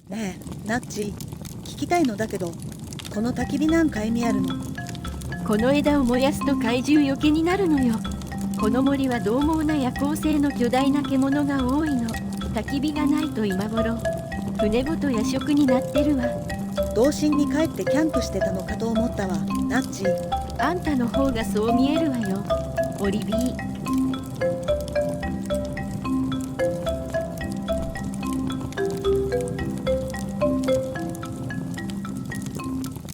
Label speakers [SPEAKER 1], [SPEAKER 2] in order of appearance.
[SPEAKER 1] ねえ、ナッチ、聞きたいのだけど、この焚き火なんか意味あるの？
[SPEAKER 2] この枝を燃やすと怪獣よけになるのよ。この森は獰猛な夜行性の巨大な獣が多いの。焚き火がないと今頃船ごと夜食になってるわ。
[SPEAKER 1] 童心に帰ってキャンプしてたのかと思ったわ、ナッチ。
[SPEAKER 2] あんたの方がそう見えるわよ、オリビー。